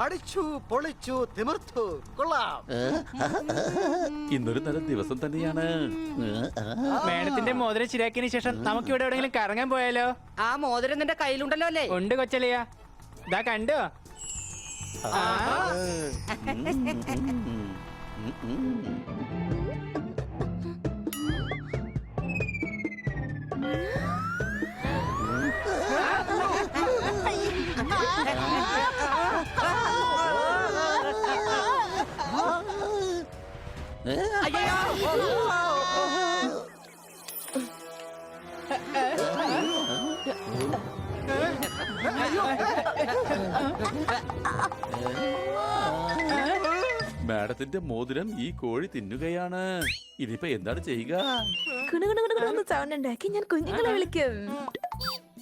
അടിച്ചു പൊളിച്ചു തിമിർത്തു കൊള്ളാം. ഇന്നൊരു നല്ല ദിവസം തന്നെയാണ്. മേഡത്തിന്റെ മോതിരം ശരിയാക്കിയതിനു ശേഷം നമുക്ക് ഇവിടെ എവിടെയെങ്കിലും കറങ്ങാൻ പോയാലോ? ആ മോതിരം നിന്റെ കയ്യിലുണ്ടല്ലോ അല്ലേ? ഉണ്ട് കൊച്ചലിയ, ഇതാ കണ്ടോ? മാഡത്തിന്റെ മോതിരം ഈ കോഴി തിന്നുകയാണ്. ഇനിയിപ്പോ എന്താണ് ചെയ്യുക? സൗണ്ട് ഉണ്ടാക്കി ഞാൻ കുഞ്ഞുങ്ങളെ വിളിക്കും.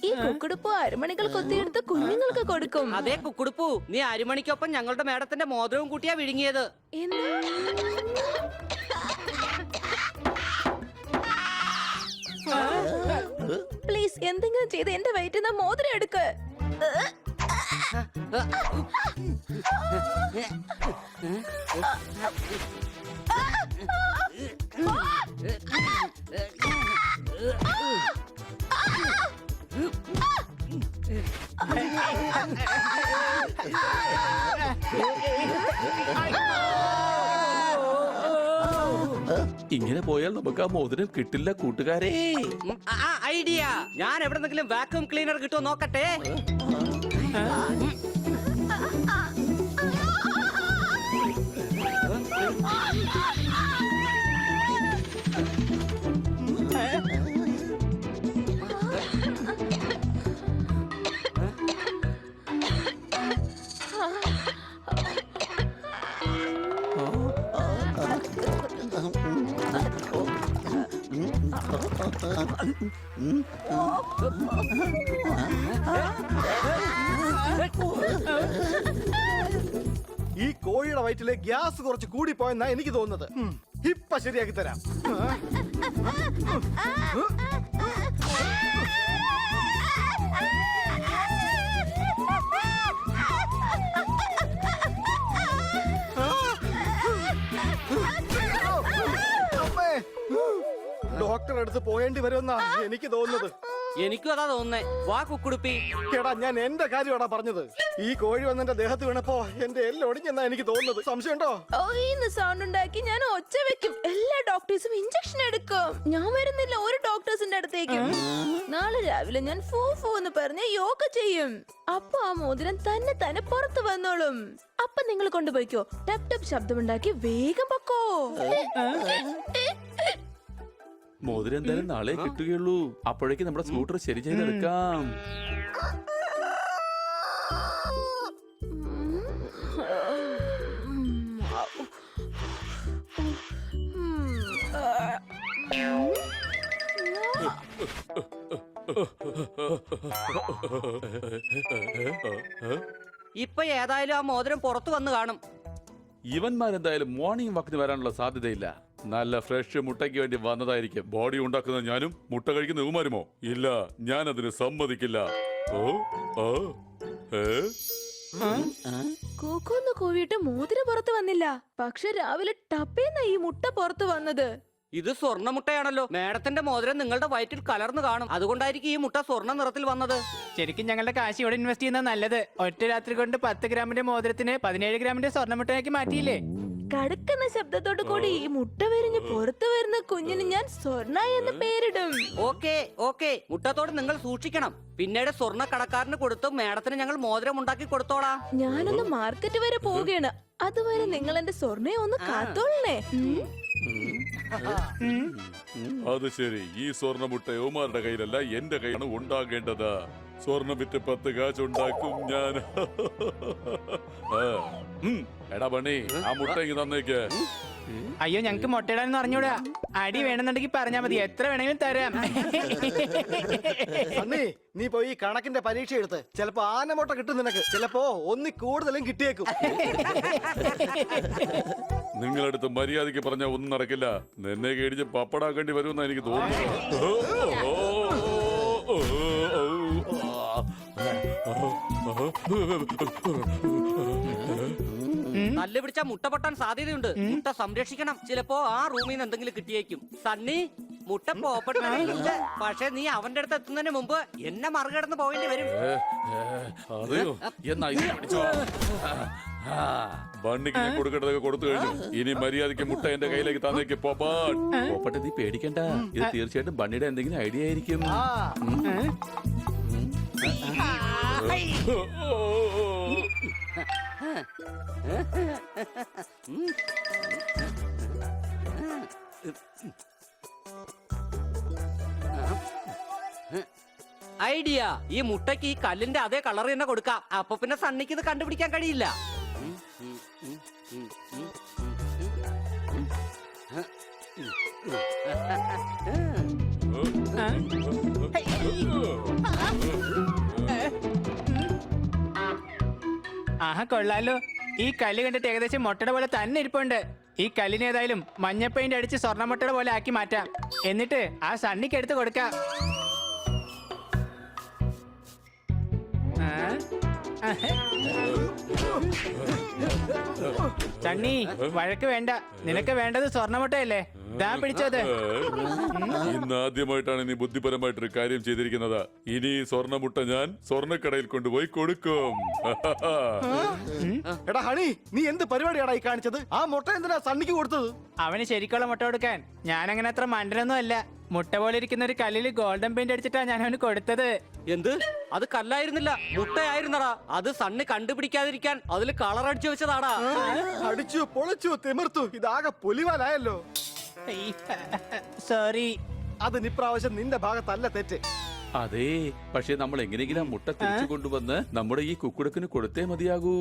ഈ കുക്കുടുപ്പ് അരമണികൾ കൊത്തിയെടുത്ത് കുഞ്ഞുങ്ങൾക്ക് കൊടുക്കും. അതേ കുക്കുടുപ്പു, നീ അരിമണിക്കൊപ്പം ഞങ്ങളുടെ മേഡത്തിന്റെ മോതിരവും കൂട്ടിയാ വിഴുങ്ങിയത്. പ്ലീസ് എന്തെങ്കിലും ചെയ്ത് എന്റെ വയറ്റിൽ നിന്ന് മോതിരം എടുക്ക്. ഇങ്ങനെ പോയാൽ നമുക്ക് ആ മോതിരം കിട്ടില്ല കൂട്ടുകാരെ. ഐഡിയ, ഞാൻ എവിടെന്നെങ്കിലും വാക്യൂം ക്ലീനർ കിട്ടുമോ നോക്കട്ടെ. ഈ കോഴിയുടെ വയറ്റിലെ ഗ്യാസ് കുറച്ച് കൂടിപ്പോയെന്നാ എനിക്ക് തോന്നുന്നത്. ഇപ്പൊ ശരിയാക്കി തരാം. ഡോക്ടറെ അടുത്ത് പോയേണ്ടി വരുമെന്നാ എനിക്ക് തോന്നുന്നത്. എനിക്കും അതാ തോന്നുന്നേ. വാ കുക്കുടുപ്പി. എടാ, ഞാൻ എന്റെ കാര്യമാടാ പറഞ്ഞത്. ഈ കോഴി വന്ന് എന്റെ ദേഹത്ത് വീണപ്പോ എന്റെ എല്ലാം ഒടിഞ്ഞെന്നാ എനിക്ക് തോന്നുന്നത്. സംശയമുണ്ടോ? സൗണ്ട് ഉണ്ടാക്കി ഞാൻ ഒച്ച വെക്കും. എല്ലാ ഡോക്ടേഴ്സും ഇഞ്ചക്ഷൻ എടുക്കും. ഞാൻ വരുന്നില്ല ഒരു ഡോക്ടേഴ്സിന്റെ അടുത്തേക്കും. നാളെ രാവിലെ ഞാൻ ഫൂ ഫൂ എന്ന് പറഞ്ഞ് യോഗ ചെയ്യും. അപ്പൊ ആ മോതിരം തന്നെ പുറത്തു വന്നോളും. അപ്പൊ നിങ്ങൾ കൊണ്ടുപോയിക്കോ. ടപ് ടപ് ശബ്ദമുണ്ടാക്കി വേഗം പൊക്കോ. മോതിരം എന്തായാലും നാളെ കിട്ടുകയുള്ളൂ. അപ്പോഴേക്ക് നമ്മുടെ സ്കൂട്ടർ ശരി ചെയ്തെടുക്കാം. ഇപ്പൊ ഏതായാലും ആ മോതിരം പുറത്തു വന്ന് കാണും. ഇവന്മാരെന്തായാലും മോർണിംഗ് വാക്കിന് വരാനുള്ള സാധ്യതയില്ല. നല്ല ഫ്രഷ് മുട്ടയ്ക്ക് വേണ്ടി വന്നതായിരിക്കും. ബോഡി ഉണ്ടാക്കുന്ന ഞാനും മുട്ട കഴിക്കുന്ന ഇവന്മാരുമോ? ഇല്ല, ഞാൻ അതിന് സമ്മതിക്കില്ല. കൂക്കൊന്ന് കൂവിയിട്ട് മോതിരം പുറത്തു വന്നില്ല. പക്ഷെ രാവിലെ ടപ്പേന്ന ഈ മുട്ട പുറത്തു വന്നത്. ഇത് സ്വർണ്ണ മുട്ടയാണല്ലോ. മേഡത്തിന്റെ മോതിരം നിങ്ങളുടെ വയറ്റിൽ കലർന്നു കാണും. അതുകൊണ്ടായിരിക്കും ഈ മുട്ട സ്വർണ്ണ നിറത്തിൽ വന്നത്. ശരിക്കും ഞങ്ങളുടെ കാശ് ഇവിടെ ഇൻവെസ്റ്റ് ചെയ്യുന്നത് നല്ലത്. ഒറ്റ രാത്രി കൊണ്ട് 10 ഗ്രാമിന്റെ മോതിരത്തിന് 17 ഗ്രാമിന്റെ സ്വർണ്ണമുട്ടയാക്കി മാറ്റിയില്ലേ? കടക്കുന്ന ശബ്ദത്തോടു കൂടി ഈ മുട്ട വിരിഞ്ഞ് പുറത്തു വരുന്ന കുഞ്ഞിന് ഞാൻ സ്വർണ്ണ എന്ന് പേരിടും. ഓക്കെ മുട്ടത്തോട് നിങ്ങൾ സൂക്ഷിക്കണം. പിന്നീട് സ്വർണ്ണ കടക്കാരന് കൊടുത്ത് മേഡത്തിന് ഞങ്ങൾ മോതിരം ഉണ്ടാക്കി കൊടുത്തോളാം. ഞാനൊന്ന് മാർക്കറ്റ് വരെ പോവുകയാണ്. അതുവരെ നിങ്ങൾ എന്റെ സ്വർണ്ണയെ ഒന്ന് കാത്തോളണേ. അത് ശരി. ഈ സ്വർണ്ണമുട്ട യോമാരുടെ കയ്യിലല്ല, എന്റെ കയ്യിലാണ് ഉണ്ടാകേണ്ടത്. സ്വർണ്ണം വിറ്റ് 10 കാശ് ഉണ്ടാക്കും ഞാൻ. എടാ പണി, ആ മുട്ട ഇങ്ങ് തന്നേക്ക്. അയ്യോ, ഞങ്ങക്ക് മുട്ടയിടാന്ന് അറിഞ്ഞൂടാ. അടി വേണമെന്നുണ്ടെങ്കിൽ പറഞ്ഞാ മതി, എത്ര വേണമെങ്കിലും തരാം. നീ പോയി കണക്കിന്റെ പരീക്ഷ എടുത്ത് ചിലപ്പോ ആനമുട്ട കിട്ടും നിനക്ക്. ചിലപ്പോ ഒന്നി കൂടുതലും കിട്ടിയേക്കും. നിങ്ങളടുത്ത് മര്യാദയ്ക്ക് പറഞ്ഞാൽ ഒന്നും നടക്കില്ല. നിന്നെ കേടിച്ച് പപ്പടാക്കേണ്ടി വരുമെന്നാ എനിക്ക് തോന്നുന്നു. നല്ല പിടിച്ചാ മുട്ട പൊട്ടാൻ സാധ്യതയുണ്ട്. മുട്ട സംരക്ഷിക്കണം. ചിലപ്പോ ആ റൂമിൽ നിന്ന് എന്തെങ്കിലും കിട്ടിയേക്കും. സണ്ണി, മുട്ട പോപ്പട്ടില്ല. പക്ഷെ നീ അവന്റെ അടുത്ത് എത്തുന്നതിന് മുമ്പ് എന്നെ മറികടന്ന് പോകേണ്ടി വരും. അതെയോ? എന്നാ ഇത് പിടിച്ചോ. ബണ്ണിക്ക് ഞാൻ കൊടുക്കേണ്ടതൊക്കെ കൊടുത്തു കഴിഞ്ഞു. ഇനി മര്യാദയ്ക്ക് മുട്ട എന്റെ കയ്യിലേക്ക് തന്നേക്ക് പോപ്പാട്ട്. പോപ്പട്ടെ, നീ പേടിക്കണ്ട. ഇത് തീർച്ചയായിട്ടും ബണ്ണിയുടെ എന്തെങ്കിലും ഐഡിയ ആയിരിക്കും. ഐഡിയ. ഈ മുട്ടയ്ക്ക് ഈ കല്ലിന്റെ അതേ കളർ തന്നെ കൊടുക്കാം. അപ്പൊ പിന്നെ സണ്ണിക്ക് ഇത് കണ്ടുപിടിക്കാൻ കഴിയില്ല. ആഹാ, കൊള്ളാലോ. ഈ കല്ല് കണ്ടിട്ട് ഏകദേശം മുട്ടയുടെ പോലെ തന്നെ ഇരിപ്പുണ്ട്. ഈ കല്ലിന് ഏതായാലും മഞ്ഞ പെയിന്റ് അടിച്ച് സ്വർണ്ണ മുട്ടയുടെ പോലെ ആക്കി മാറ്റാം. എന്നിട്ട് ആ സണ്ണിക്ക് എടുത്ത് കൊടുക്കാം. സണ്ണി, വഴക്ക് വേണ്ട. നിനക്ക് വേണ്ടത് സ്വർണ്ണമുട്ടയല്ലേ? ദാ പിടിച്ചത്. ഇന്ന് ആദ്യമായിട്ടാണ് നീ ബുദ്ധിപരമായിട്ടൊരു കാര്യം ചെയ്തിരിക്കുന്നത്. ഇനി ഈ സ്വർണ്ണമുട്ട ഞാൻ സ്വർണ്ണക്കടയിൽ കൊണ്ടുപോയി കൊടുക്കും. എടാ ഹണി, നീ എന്ത് പരിപാടിയാടാ ഈ കാണിച്ചത്? ആ മുട്ട എന്തിനാ സണ്ണിക്ക് കൊടുത്തത്? അവന് ശരിക്കുള്ള മുട്ട കൊടുക്കാൻ. ഞാൻ അങ്ങനെ അത്ര മണ്ടനൊന്നും അല്ല. മുട്ട പോലെ ഇരിക്കുന്ന ഒരു കല്ലിൽ ഗോൾഡൻ പെയിന്റ് അടിച്ചിട്ടാ ഞാൻ അവന് കൊടുത്തത്. എന്ത്? അത് കല്ലായിരുന്നില്ല, മുട്ടയായിരുന്നടാ. അത് സണ്ണി കണ്ടുപിടിക്കാതിരിക്കാൻ അതിൽ കളർ അടിച്ചു വെച്ചതാടാ. അടിച്ചു പൊളിച്ചു തിമിർത്തു. ഇതാകെ പൊലിവാലായല്ലോ. സോറി. അതിന് ഇപ്രാവശ്യം നിന്റെ ഭാഗത്തല്ല തെറ്റ്. അതെ, പക്ഷെ നമ്മൾ എങ്ങനെയെങ്കിലും മുട്ട തിരിച്ചു കൊണ്ടുവന്ന് നമ്മുടെ ഈ കുക്കുടക്കിന് കൊടുത്തേ മതിയാകൂ.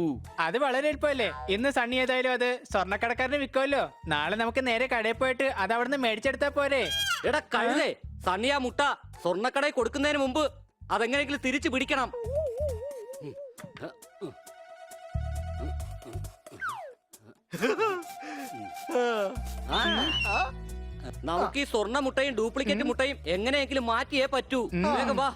അത് വളരെ എളുപ്പമല്ലേ. ഇന്ന് സണ്ണി ഏതായാലും അത് സ്വർണ്ണക്കടക്കാരന് വിൽക്കുമല്ലോ. നാളെ നമുക്ക് നേരെ കടയിൽ പോയിട്ട് അത് അവിടുന്ന് മേടിച്ചെടുത്താ പോരെ? എടാ കഴുതേ, സണ്ണി ആ മുട്ട സ്വർണ്ണക്കടയിൽ കൊടുക്കുന്നതിന് മുമ്പ് അതെങ്ങനെയെങ്കിലും തിരിച്ചു പിടിക്കണം. നമുക്ക് ഈ സ്വർണ്ണ മുട്ടയും ഡ്യൂപ്ലിക്കേറ്റ് മുട്ടയും എങ്ങനെയെങ്കിലും മാറ്റിയേ പറ്റൂ. വേഗം വാ.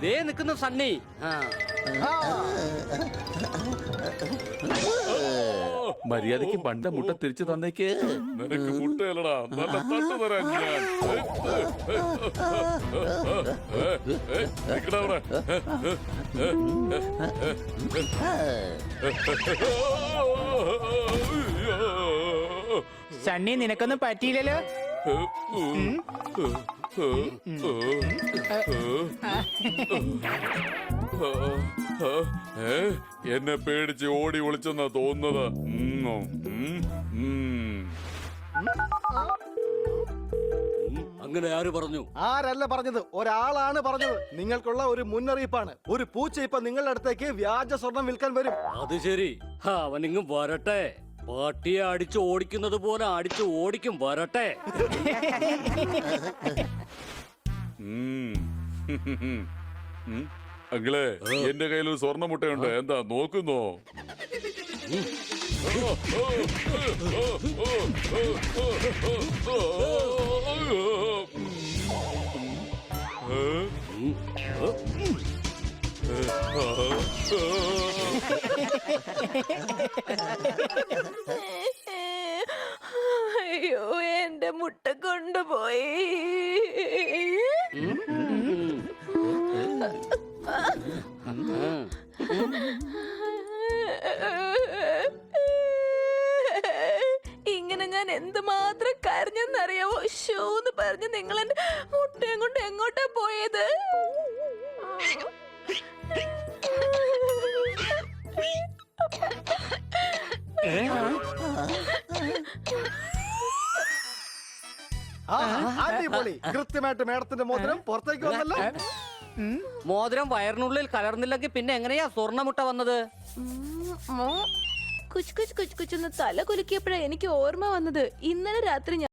ദേ നിൽക്കുന്നു സണ്ണി. മര്യാദയ്ക്ക് പണ്ട മുട്ട തിരിച്ചു തന്നേക്ക്. നിനക്ക് മുട്ടയല്ലടാ, നല്ല തട്ട് തരാൻ ഞാൻ. സണ്ണി, നിനക്കൊന്നും പറ്റിയില്ലല്ലോ. എന്നെ പേടിച്ച് ഓടി ഒളിച്ചെന്നാ തോന്നുന്നത്. അങ്ങനെ ആര് പറഞ്ഞു? ആരല്ല പറഞ്ഞത്, ഒരാളാണ് പറഞ്ഞത്. നിങ്ങൾക്കുള്ള ഒരു മുന്നറിയിപ്പാണ്. ഒരു പൂച്ച ഇപ്പൊ നിങ്ങളുടെ അടുത്തേക്ക് വ്യാജ സ്വർണം വിൽക്കാൻ വരും. അത് ശരി, അവനിങ്ങും വരട്ടെ. പാട്ടിയെ അടിച്ചു ഓടിക്കുന്നത് പോലെ അടിച്ചു ഓടിക്കും. വരട്ടെ. അങ്ങളെ, എന്റെ കയ്യിൽ ഒരു സ്വർണ്ണ മുട്ടയുണ്ട്. എന്താ നോക്കുന്നോ? അയ്യോ, എന്റെ മുട്ട കൊണ്ടുപോയി. ഇങ്ങനെ ഞാൻ എന്തുമാത്രം കരഞ്ഞെന്നറിയാവോ? ഷൂന്ന് പറഞ്ഞ് നിങ്ങൾ എന്റെ മുട്ടയും കൊണ്ട് എങ്ങോട്ടാ പോയത്? അടിപൊളി. കൃത്യമായിട്ട് മേഡത്തിന്റെ മോതിരം പുറത്തേക്ക് വന്നല്ലോ. മോതിരം വയറിനുള്ളിൽ കലർന്നില്ലെങ്കിൽ പിന്നെ എങ്ങനെയാ സ്വർണ്ണമുട്ട വന്നത്? കുച്ച് കുച്ച് കുച്ച് കുച്ചെന്ന് തല കുലുക്കിയപ്പോഴാണ് എനിക്ക് ഓർമ്മ വന്നത് ഇന്നലെ രാത്രി